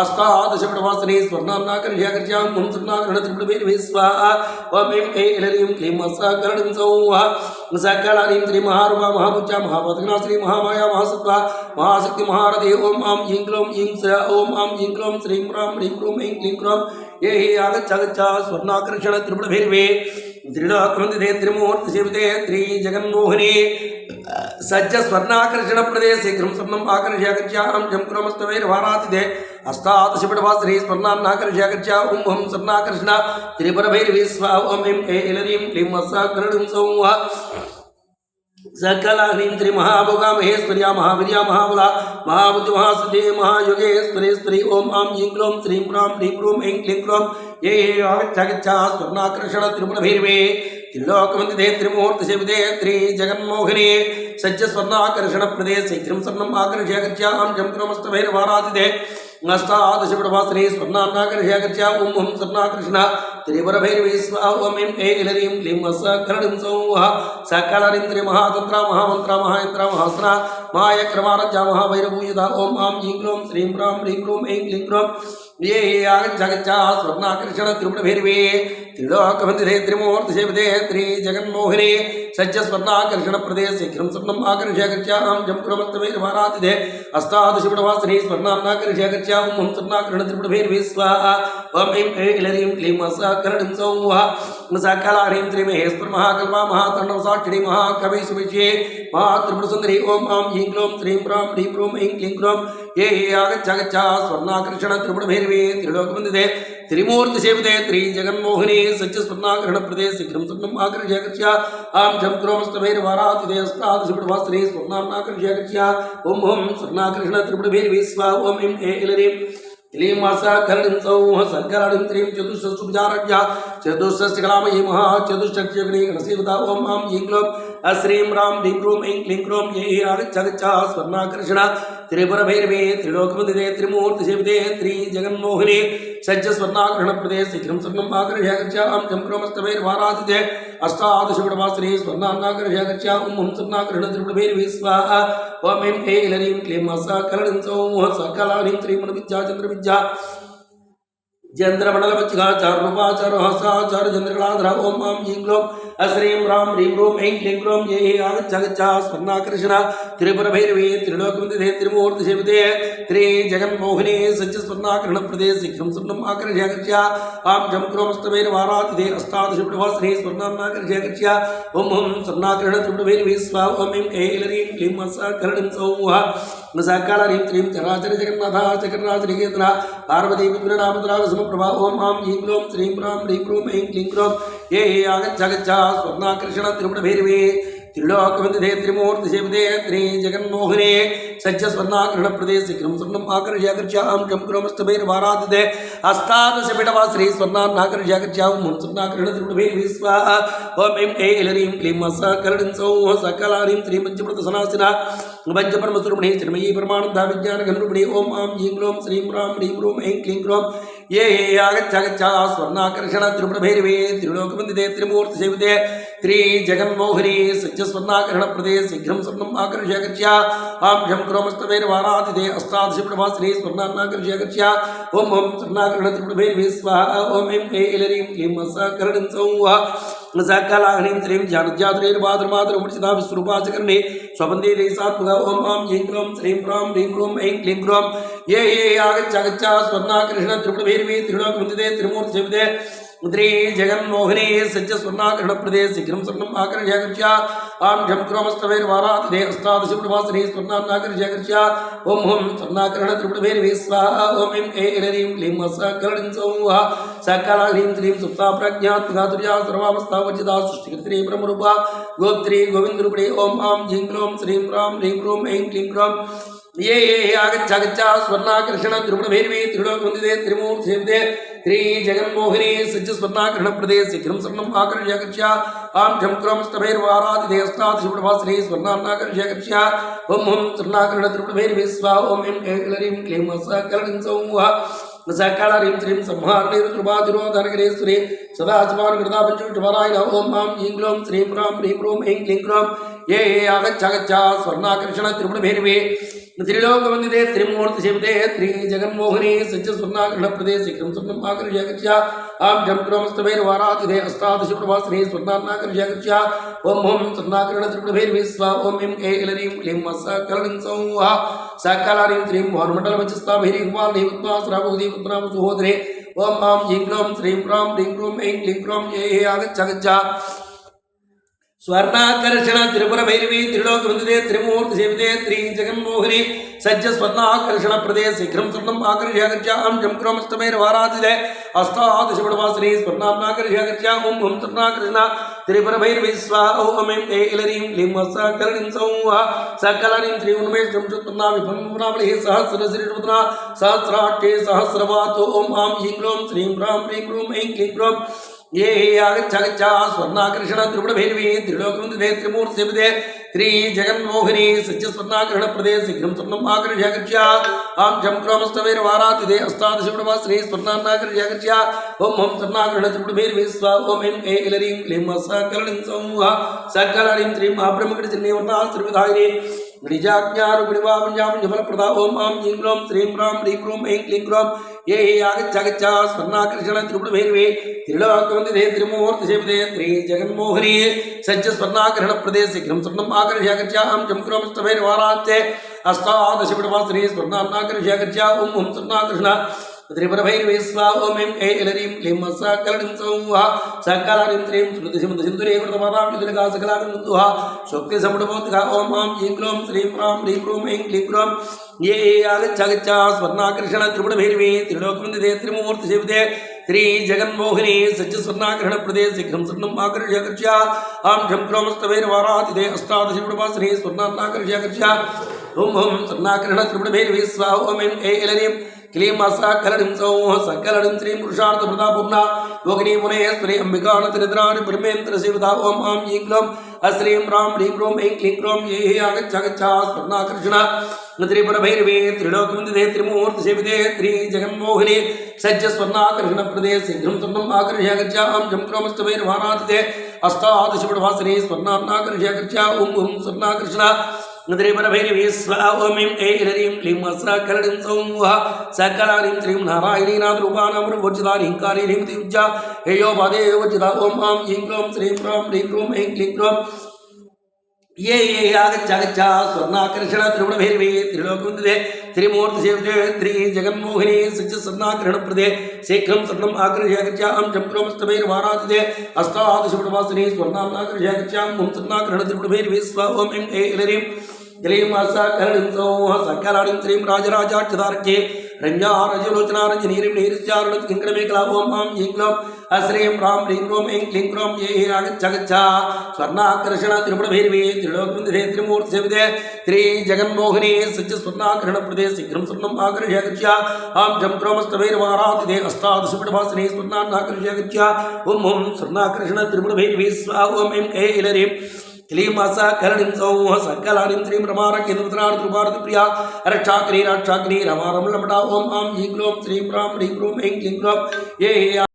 अष्टादशपुटवासिनी स्वर्णान्नाकर्ष्य गच्छां हुं स्वर्णाकर्षण त्रिपुटभैरवे स्वाहा ओं ऐं ऐलरीं क्लीं सकरणं सौः सकलाह्रीं श्री महारूपा महापुच्छा महापद्मना श्री महामाया महासत्त्वा महाशक्ति महारथी ओम आम ह्रीं क्लों ओम आम ह्रीं क्लों श्रीं ह्रां ह्रीं ह्रूं ऐं क्लीं क्लों ये आगच्छ गच्छ स्वर्णाकर्षण त्रिपुटभैरवे त्रिलोकवन्दिते त्रिमूर्तिसेविते त्रिजगन्मोहिनी सज्ज स्वर्णाकर्षणप्रदे शीघ्रं स्वर्णम् आकर्ष्य गच्छां जं क्रोमस्तभैरवाराधिते अष्टादशपुटवासिनी स्वर्णान्नाकर्ष्य गच्छ ओं हुं स्वर्णाकर्षण त्रिपुरभैरवे स्वाहा ओं ऐं ऐलरीं क्लीं सकरणं सौः सकलाह्रीं त्रिमहाभोगा महेश्वर्या महावीर्या महाबला महाबुद्धि महासिद्धि महायोगेश्वरेश्वरी ओम आम ह्रीं क्लों श्रीं ह्रां ह्रीं ह्रूं ऐं क्लीं क्लों ये आगच्छ गच्छ स्वर्णाकर्षण त्रिपुटभैरवे त्रिलोकवन्दिते त्रिमूर्तिसेविते त्रिजगन्मोहिनी सज्ज स्वर्णाकर्षणप्रदे शीघ्रं स्वर्णम् आकर्ष्य गच्छां जं क्रोमस्तभैरवाराधिते अष्टादशपुटवासिनी स्वर्णान्नाकर्ष्य गच्छ ओं हुं स्वर्णाकर्षण त्रिपुरभैरवे स्वाहा ओं ऐं ऐलरीं क्लीं सकरणं सौः सकलाह्रीं त्रिमहातन्त्रा महामन्त्रा महायन्त्रा महास्त्रा महायक्रमारज्जा महाभैरवपूजिता ओम आम ह्रीं क्लों श्रीं ह्रां ह्रीं ह्रूं ऐं क्लीं क्लों ये आगच्छ गच्छ स्वर्णाकर्षण त्रिपुटभैरवे त्रिलोकवन्दिते त्रिमूर्तिसेविते त्रिजगन्मोहिनी सज्ज स्वर्णाकर्षणप्रदे शीघ्रं स्वर्णम् आकर्ष्य गच्छां जं क्रोमस्तभैरवाराधिते अष्टादशपुटवासिनी स्वर्णान्नाकर्ष्य गच्छ ओं हुं स्वर्णाकर्षण त्रिपुटभैरवे स्वाहा ओं ऐं ऐलरीं क्लीं सकरणं सौः सकलाह्रीं त्रिमहेश्वर महाकल्पा महाताण्डवसाक्षिणी महाकविसुविषये महात्रिपुरसुन्दरी ओम आम ह्रीं क्लों श्रीं ह्रां ह्रीं ह्रूं ऐं क्लीं क्लों ये आगच्छ गच्छ स्वर्णाकर्षण त्रिपुटभैरवे त्रिलोकवन्दिते त्रिमूर्तिसेविते त्रिजगन्मोहिनी सज्ज स्वर्णाकर्षणप्रदे शीघ्रं स्वर्णम् आकर्ष्य गच्छ आं जं क्रोमस्तभैरवाराधिते अष्टादशपुटवासिनी स्वर्णान्नाकर्ष्य गच्छ ओं हुं स्वर्णाकर्षण त्रिपुटभैरवे स्वाहा ओं ऐं ऐलरीं क्लीं सकलनीं सौः सकलनीं क्लीं चतुष्षष्टुपचारज्ञा चतुष्षष्टिकलामयी महा चतुष्षष्टिगणी गणसेविता ओम आं ह्रीं क्लीं श्रीं रां ह्रीं क्रूं ऐं क्लीं क्रों ये आगच्छा स्वर्णाकर्षण त्रिपुरभैरवे त्रिलोकवन्दिते त्रिमूर्तिसेविते त्रिजगन्मोहिनी सज्जस्वर्णाकर्षणप्रदे शीघ्रं स्वर्णम् आकर्ष्य गच्छा अं जं क्रोमस्तभैर्वाराधिते अष्टादशगुणवासरे स्वर्णान्नाकर्ष्य गच्छा ॐ स्वर्णाकर्षण त्रिपुरभैरवे स्वाहा ॐ ऐं ऐलरीं क्लीं सकलनीं सौः सकलानीं त्रिमणविद्या चन्द्रविद्या चंद्रमंडलमच्चिकाचारूपाचारहसाचार चंद्रकलाधरा ओम आं ह्रीं क्लों श्रीं रां ह्रीं क्रों ऐं क्लीं क्रों ये आगच्छा स्वर्णाकर्षण त्रिपुरभैरवे त्रिलोकवन्दिते त्रिमूर्तिसेविते त्रिजगन्मोहिनी सज्जस्वर्णाकर्षणप्रदे शीघ्रं स्वर्णम् आकर्ष्य गच्छा आं जं क्रोमस्तभैर्वाराधिते अष्टादशपुटवासरे स्वर्णान्नाकर्ष्य गच्छा ॐ स्वर्णाकर्षण त्रिपुरभैरवे स्वाहा ॐ ऐं ऐलरीं क्लीं सकलनीं सौः सकलनीं क्लीं चराचर जगन्नाथा चक्रराजनिकेतनः पार्वती विद्युनामतरा प्रभा ओम आं ह्रीं क्लों श्रीं रां ह्रीं क्रों ऐं क्लीं क्रों ये आगच्छा स्वर्णाकर्षण त्रिपुरभैरवे त्रिलोकवन्दिते त्रिमूर्तिसेविते त्रिजगन्मोहिनी सज्जस्वर्णाकर्षणप्रदे शीघ्रं स्वर्णम् आकर्ष्य गच्छा अं जं क्रोमस्तभैर्वाराधिते अष्टादशपीठवासरे स्वर्णान्नाकर्ष्य गच्छा ॐ स्वर्णाकर्षण त्रिपुरभैरवे स्वाहा ॐ ऐं ऐलरीं क्लीं सकलनीं सौः सकलानीं त्रिपञ्चप्रदसनासिना पंचपरमस्वरूपिणी चिन्मयी परमानन्दा विज्ञानघनरूपिणी ओम आं ह्रीं क्लों श्रीं रां ह्रीं क्रों ऐं क्लीं क्रों ये आगच्छा स्वर्णाकर्षण त्रिपुरभैरवे त्रिलोकवन्दिते त्रिमूर्तिसेविते त्रिजगन्मोहिनी सज्जस्वर्णाकर्षणप्रदे शीघ्रं स्वर्णम् आकर्ष्य गच्छा आं झं क्रोमस्तभैर्वाराधिते अष्टादशपुटवासरे स्वर्णान्नाकर्ष्य गच्छा ॐ स्वर्णाकर्षण त्रिपुरभैरवे स्वाहा ॐ ऐं ऐलरीं क्लीं सकलनीं सौः सकलानीं त्रीं ज्ञानज्ञातुरेर्वादुर्मातुर्मुचिता विश्वरूपाचकर्णे स्वबन्धे देशात्मका ओम आं ह्रीं क्लों श्रीं रां ह्रीं क्रों ऐं क्लीं क्रों ये आगच्छा स्वर्णाकर्षण त्रिपुरभैरवे त्रिलोकवन्दिते त्रिमूर्तिसेविते त्रिजगन्मोहिनी सज्जस्वर्णाकर्षणप्रदे शीघ्रं स्वर्णम् आकर्ष्य गच्छा आं झं क्रोमस्तभैर्वाराधिते अष्टादशपुटवासरे स्वर्णान्नाकर्ष्य गच्छा ॐ स्वर्णाकर्षण त्रिपुरभैरवे स्वाहा ॐ ऐं ऐलरीं क्लीं सकलनीं सौः सकलानीं क्लीं सुप्ताप्रज्ञात्मिका तुर्या सर्वावस्थावर्जिता सृष्टिकर्त्री ब्रह्मरूपा गोत्री गोविन्दरूपिणी ओम आं ह्रीं क्लों श्रीं रां ह्रीं क्रों ऐं क्लीं क्रों ये आगच्छा स्वर्णाकर्षण त्रिपुरभैरवे त्रिलोकवन्दिते त्रिमूर्तिसेविते त्रिजगन्मोहिनी सज्जस्वर्णाकर्षणप्रदे शीघ्रं स्वर्णम् आकर्ष्य गच्छा आं झं क्रोमस्तभैर्वाराधिते अष्टादशपुटवासरे स्वर्णान्नाकर्ष्य गच्छा ॐ स्वर्णाकर्षण त्रिपुरभैरवे स्वाहा ॐ ऐं ऐलरीं क्लीं सकलनीं सौः सकलानीं त्रीं संहारणेरुद्रपातिरोधनगरेश्वरे सदाशिवानुकृता पञ्चविष्टपरायण ओम आं ह्रीं क्लों श्रीं रां ह्रीं क्रों ऐं क्लीं क्रों ये आगच्छा स्वर्णाकर्षण त्रिपुरभैरवे त्रिलोकवन्दिते त्रिमूर्तिसेविते त्रिजगन्मोहिनी सज्जस्वर्णाकर्षणप्रदे शीघ्रं स्वर्णम् आकर्ष्य गच्छा आं झं क्रोमस्तभैर्वाराधिते अष्टादशपुटवासरे स्वर्णान्नाकर्ष्य गच्छा ॐ स्वर्णाकर्षण त्रिपुरभैरवे स्वाहा ॐ ऐं ऐलरीं क्लीं सकलनीं सौः सकलानीं त्रीं वायुमण्डलमच्चिस्ताभैरीकुमारिणी उत्मासराभूति पुत्राम सुहोदरे ओम आं ह्रीं क्लों श्रीं रां ह्रीं क्रों ऐं क्लीं क्रों ये आगच्छा स्वर्णाकर्षण त्रिपुरभैरवी त्रिलोकवन्दिते त्रिमूर्तिसेविते त्रिजगन्मोहिनी सज्जस्वर्णाकर्षणप्रदे शीघ्रं स्वर्णम् आकर्ष्य गच्छा अं झं क्रोमस्तभैर्वाराधिते अष्टादशपुटवासरे स्वर्णान्नाकर्ष्य गच्छा ॐ स्वर्णाकर्षण त्रिपुरभैरवे स्वाहा ॐ ऐं ऐलरीं क्लीं सकलनीं सौः सकलानीं त्रिगुणमेषं चतुर्नाविभन्नावलिः सहस्रश्रीरुद्रा सहस्राक्षे सहस्रपातो ॐ आं ह्रीं क्लों श्रीं रां ह्रीं क्रों ऐं क्लीं क्रों ये आगच्छा स्वर्णाकर्षण त्रिपुरभैरवे त्रिलोकवन्दिते त्रिमूर्तिसेविते त्रिजगन्मोहिनी सज्जस्वर्णाकर्षणप्रदे शीघ्रं स्वर्णम् आकर्ष्य गच्छा आं झं क्रोमस्तभैर्वाराधिते अष्टादशपुटवासरे स्वर्णान्नाकर्ष्य गच्छा ॐ स्वर्णाकर्षण त्रिपुरभैरवे स्वाहा ॐ ऐं ऐलरीं क्लीं सकलनीं सौः सकलानीं त्रीं महाब्रह्मकृतिचिह्नेवर्णास्त्रिविधायिनी निजाज्ञानुगुणिवापुञ्जापुञ्जफलप्रदा ओम आं ह्रीं क्लों श्रीं रां ह्रीं क्रों ऐं क्लीं क्रों ये आगच्छा स्वर्णाकर्षण त्रिपुरभैरवे त्रिलोकवन्दिते त्रिमूर्तिसेविते त्रिजगन्मोहिनी सज्जस्वर्णाकर्षणप्रदे शीघ्रं स्वर्णम् आकर्ष्य गच्छा अं झं क्रोमस्तभैर्वाराधिते अष्टादशपुटवासरे स्वर्णान्नाकर्ष्य गच्छा ॐ स्वर्णाकर्षण त्रिपुरभैरवे स्वाहा ॐ ऐं ऐलरीं क्लीं सकलनीं सौः सकलानीं त्रीं स्मृतिसिमन्तसिन्धुरे कृतपादाब्जतिलका सकलाकन्दुः शक्तिसमुद्भूतिका ॐ आं ह्रीं क्लों श्रीं रां ह्रीं क्रों ऐं क्लीं क्रों ये आगच्छा स्वर्णाकर्षण त्रिपुरभैरवे त्रिलोकवन्दिते त्रिमूर्तिसेविते त्रिजगन्मोहिनी सज्जस्वर्णाकर्षणप्रदे शीघ्रं स्वर्णम् आकर्ष्य गच्छा आं झं क्रोमस्तभैर्वाराधिते अष्टादशपुटवासरे स्वर्णान्नाकर्ष्य गच्छा ओम ओम सर्णाकरण त्रिपुटभैरवी स्वाहा ओम ऐं ऐलरीं क्लीं मासा कलडिं सौः सकलडिं श्रीं पुरुषार्थ प्रदापुम्ना योगिनी मुनेश्वरी अंबिकानतनिद्राणि परमेन्द्र शिवदा ओम आं ऐं क्लों अश्रीं रां ह्रीं क्रों ऐं क्लीं क्रों ये आगच्छागच्छा स्वर्णाकर्षण त्रिपुरभैरवी त्रिलोकवन्दिते त्रिमूर्तिसेविते त्रिजगन्मोहिनी सज्ज स्वर्णाकर्षण प्रदे शीघ्रं स्वर्णम् आकर्ष्य गच्छा आं जं क्रोमस्तभैरवानादिते अष्टादशपुटवासिनी स्वर्णाकर्ष्य ओम ओम स्वर्णाकर्षण त्रिपुरभैरवी स्वाहा ओम ऐं ऐलरीं क्लीं मासा कलडिं सौः सकलानीं श्रीं नारायणीनाथरूपानामृवोज्जितानीं दिव्या हेयोपादे वज्जिता ओम आं ऐं क्लों श्रीं रां ह्रीं क्रों ऐं क्लीं क्रों ये आगच्छागच्छा स्वर्णाकर्षण त्रिपुरभैरवी त्रिलोकवन्दिते त्रिमूर्तिसेविते त्रिजगन्मोहिनी सच्च स्वर्णाकर्षणप्रदे शीघ्रं स्वर्णम् आकर्ष्य गच्छा अं जं क्रोमस्तभैरवानादिते अष्टादशपुटवासिनी स्वर्णाकर्ष्य गच्छा ओम स्वर्णाकर्षण त्रिपुरभैरवी स्वाहा ओम ऐं ऐलरीं क्लीं मासा कलडिं सौः सकलानीं श्रीं राजराजाक्षतार्क्ये रञ्जारजलोचना रञ्जनीरीं नैरस्यारुणत् किङ्कणमेखला ओम आं ऐं क्लों अश्रीं रां ह्रीं क्रों ऐं क्लीं क्रों ये आगच्छागच्छा स्वर्णाकर्षण त्रिपुरभैरवी त्रिलोकवन्दिते त्रिमूर्तिसेविते त्रिजगन्मोहिनी सच्च स्वर्णाकर्षणप्रदे शीघ्रं स्वर्णम् आकर्ष्य गच्छा आं जं क्रोमस्तभैरवानादिते अष्टादशपुटवासिनी स्वर्णाकर्ष्य गच्छा ओम ओम स्वर्णाकर्षण त्रिपुरभैरवी स्वाहा ओम ऐं ऐलरीं क्लीं मासा कलडिं सौः सकलानीं श्रीं रमारकेन्द्रत्राणिप्रिया रक्षाग्नि रमारमलमटा ओम आं ऐं क्लों श्रीं रां ह्रीं क्रों ऐं क्लीं क्रों ये